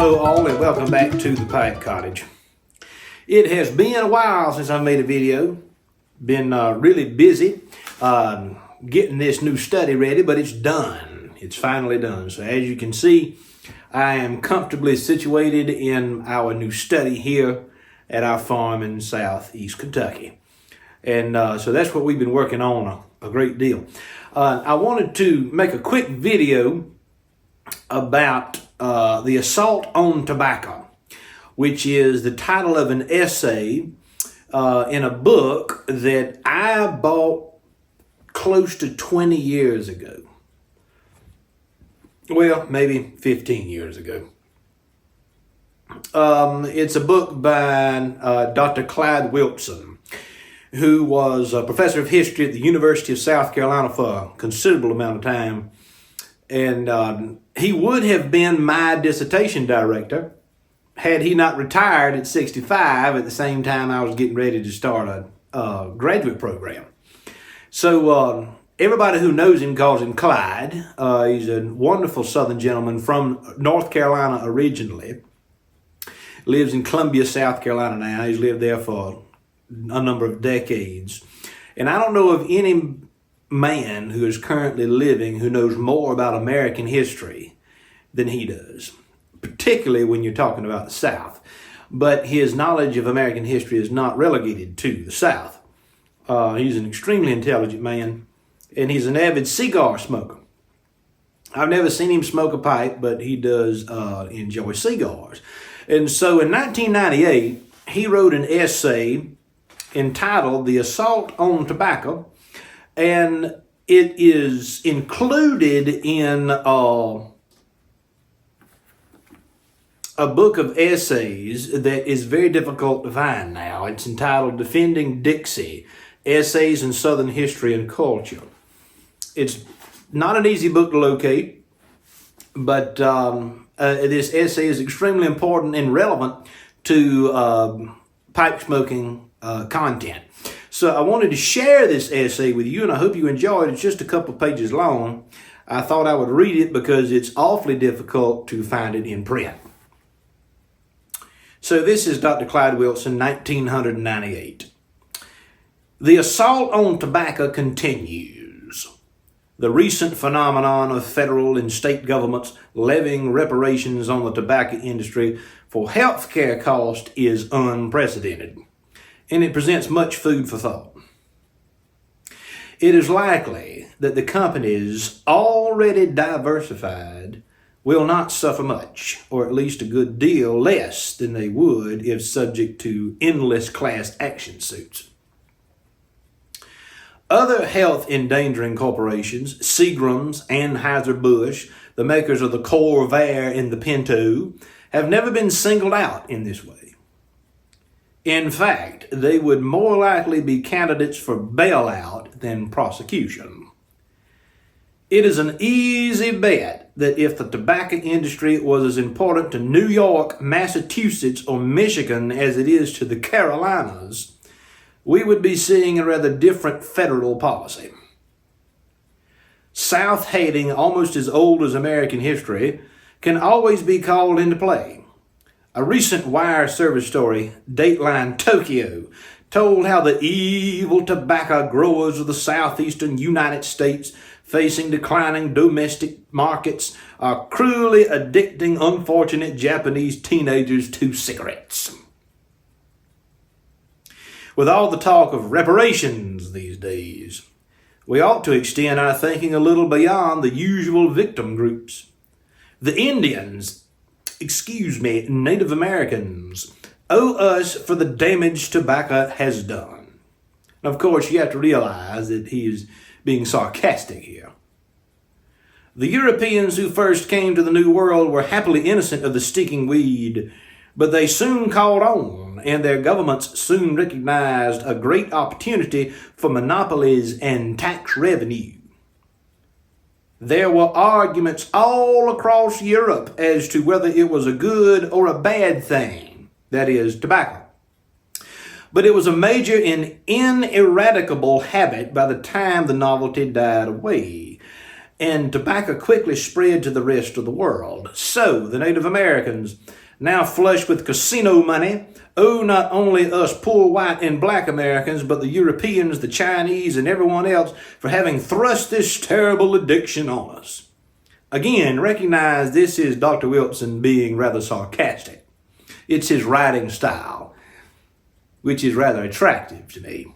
Hello all and welcome back to the cottage. It has been a while since I made a video. Been really busy getting this new study ready, but it's done. It's finally done. So as you can see, I am comfortably situated in our new study here at our farm in southeast Kentucky. And so that's what we've been working on a great deal. I wanted to make a quick video about the assault on tobacco, which is the title of an essay in a book that I bought close to 20 years ago. Well, maybe 15 years ago. It's a book by Dr. Clyde Wilson, who was a professor of history at the University of South Carolina for a considerable amount of time. And he would have been my dissertation director had he not retired at 65 at the same time I was getting ready to start a graduate program. So everybody who knows him calls him Clyde. He's a wonderful Southern gentleman from North Carolina originally. Lives in Columbia, South Carolina now. He's lived there for a number of decades. And I don't know of any man who is currently living who knows more about American history than he does, particularly when you're talking about the South. But his knowledge of American history is not relegated to the South. He's an extremely intelligent man, and he's an avid cigar smoker. I've never seen him smoke a pipe, but he does enjoy cigars. And so in 1998, he wrote an essay entitled The Assault on Tobacco, and it is included in a book of essays that is very difficult to find now. It's entitled Defending Dixie, Essays in Southern History and Culture. It's not an easy book to locate, but this essay is extremely important and relevant to pipe smoking content. So I wanted to share this essay with you, and I hope you enjoy it. It's just a couple of pages long. I thought I would read it because it's awfully difficult to find it in print. So this is Dr. Clyde Wilson, 1998. The assault on tobacco continues. The recent phenomenon of federal and state governments levying reparations on the tobacco industry for health care costs is unprecedented, and it presents much food for thought. It is likely that the companies already diversified will not suffer much, or at least a good deal less than they would if subject to endless class action suits. Other health-endangering corporations, Seagram's, Anheuser-Busch, the makers of the Corvair and the Pinto, have never been singled out in this way. In fact, they would more likely be candidates for bailout than prosecution. It is an easy bet that if the tobacco industry was as important to New York, Massachusetts, or Michigan as it is to the Carolinas, we would be seeing a rather different federal policy. South-hating, almost as old as American history, can always be called into play. A recent wire service story, Dateline Tokyo, told how the evil tobacco growers of the southeastern United States, facing declining domestic markets, are cruelly addicting unfortunate Japanese teenagers to cigarettes. With all the talk of reparations these days, we ought to extend our thinking a little beyond the usual victim groups. The Indians, Native Americans, owe us for the damage tobacco has done. And of course, you have to realize that he is being sarcastic here. The Europeans who first came to the New World were happily innocent of the sticking weed, but they soon caught on, and their governments soon recognized a great opportunity for monopolies and tax revenue. There were arguments all across Europe as to whether it was a good or a bad thing, that is, tobacco. But it was a major and ineradicable habit by the time the novelty died away. and tobacco quickly spread to the rest of the world. So the Native Americans, now flush with casino money, owe not only us poor white and black Americans, but the Europeans, the Chinese, and everyone else for having thrust this terrible addiction on us. Again, recognize this is Dr. Wilson being rather sarcastic. It's his writing style, which is rather attractive to me.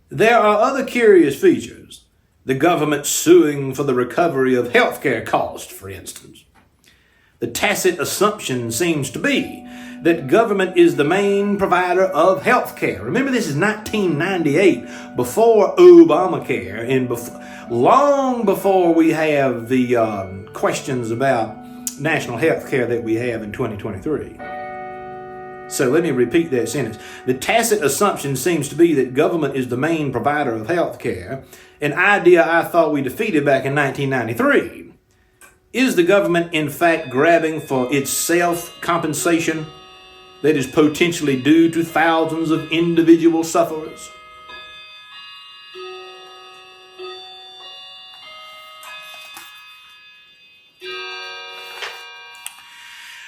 There are other curious features. The government suing for the recovery of healthcare costs, for instance. The tacit assumption seems to be that government is the main provider of health care. Remember, this is 1998, before Obamacare, and long before we have the questions about national health care that we have in 2023. So let me repeat that sentence. The tacit assumption seems to be that government is the main provider of health care, an idea I thought we defeated back in 1993. Is the government, in fact, grabbing for its self-compensation that is potentially due to thousands of individual sufferers?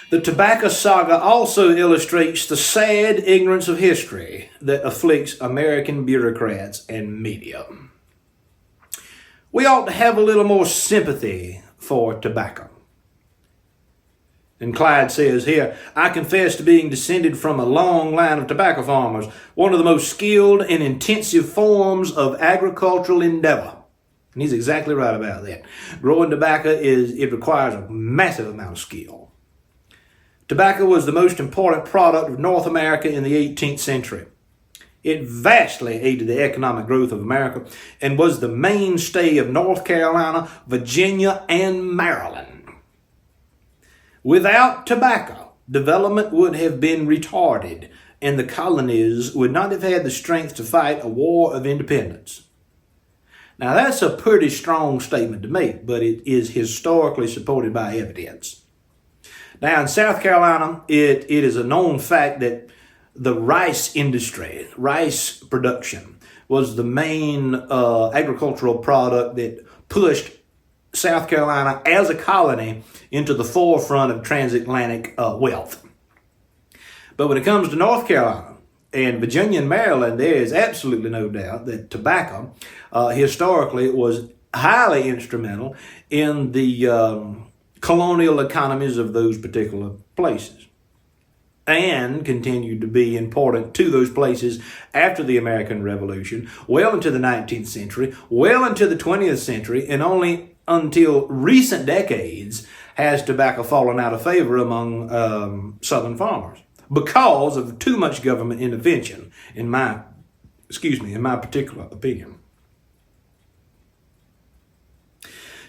The tobacco saga also illustrates the sad ignorance of history that afflicts American bureaucrats and media. We ought to have a little more sympathy for tobacco. And Clyde says here, I confess to being descended from a long line of tobacco farmers, one of the most skilled and intensive forms of agricultural endeavor. And he's exactly right about that. Growing tobacco requires a massive amount of skill. Tobacco was the most important product of North America in the 18th century. It vastly aided the economic growth of America and was the mainstay of North Carolina, Virginia, and Maryland. Without tobacco, development would have been retarded, and the colonies would not have had the strength to fight a war of independence. Now, that's a pretty strong statement to make, but it is historically supported by evidence. Now, in South Carolina, it is a known fact that the rice industry, rice production, was the main agricultural product that pushed South Carolina as a colony into the forefront of transatlantic wealth. But when it comes to North Carolina and Virginia and Maryland, there is absolutely no doubt that tobacco historically was highly instrumental in the colonial economies of those particular places, and continued to be important to those places after the American Revolution, well into the 19th century, well into the 20th century, and only until recent decades has tobacco fallen out of favor among Southern farmers because of too much government intervention, in my particular opinion.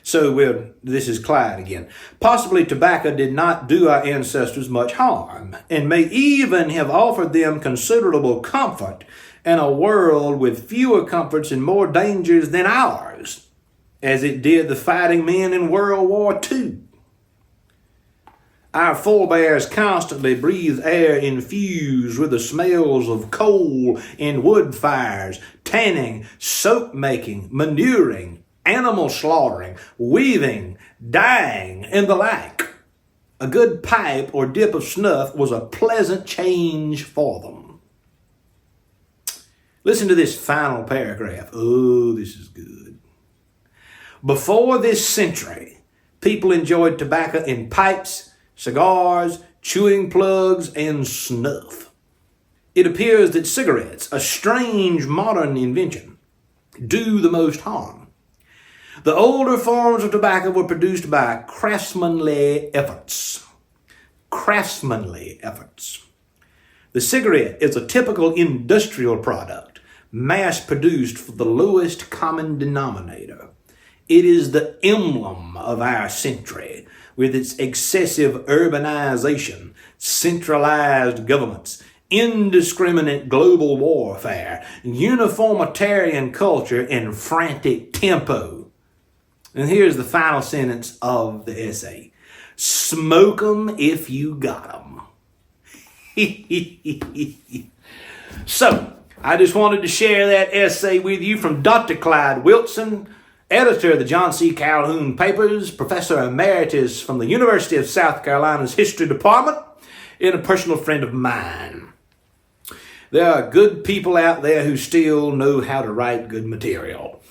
So this is Clyde again. Possibly tobacco did not do our ancestors much harm, and may even have offered them considerable comfort in a world with fewer comforts and more dangers than ours, as it did the fighting men in World War II. Our forebears constantly breathed air infused with the smells of coal and wood fires, tanning, soap making, manuring, animal slaughtering, weaving, dyeing, and the like. A good pipe or dip of snuff was a pleasant change for them. Listen to this final paragraph. Oh, this is good. Before this century, people enjoyed tobacco in pipes, cigars, chewing plugs, and snuff. It appears that cigarettes, a strange modern invention, do the most harm. The older forms of tobacco were produced by craftsmanly efforts. Craftsmanly efforts. The cigarette is a typical industrial product, mass-produced for the lowest common denominator. It is the emblem of our century, with its excessive urbanization, centralized governments, indiscriminate global warfare, uniformitarian culture, and frantic tempo. And here's the final sentence of the essay. Smoke 'em if you got 'em. So, I just wanted to share that essay with you from Dr. Clyde Wilson, editor of the John C. Calhoun Papers, professor emeritus from the University of South Carolina's History Department, and a personal friend of mine. There are good people out there who still know how to write good material.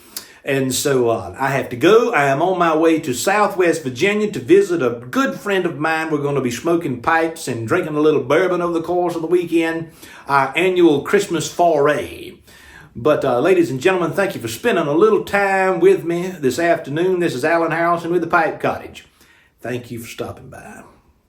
And so I have to go. I am on my way to Southwest Virginia to visit a good friend of mine. We're going to be smoking pipes and drinking a little bourbon over the course of the weekend, our annual Christmas foray. But ladies and gentlemen, thank you for spending a little time with me this afternoon. This is Alan Harrelson with the Pipe Cottage. Thank you for stopping by.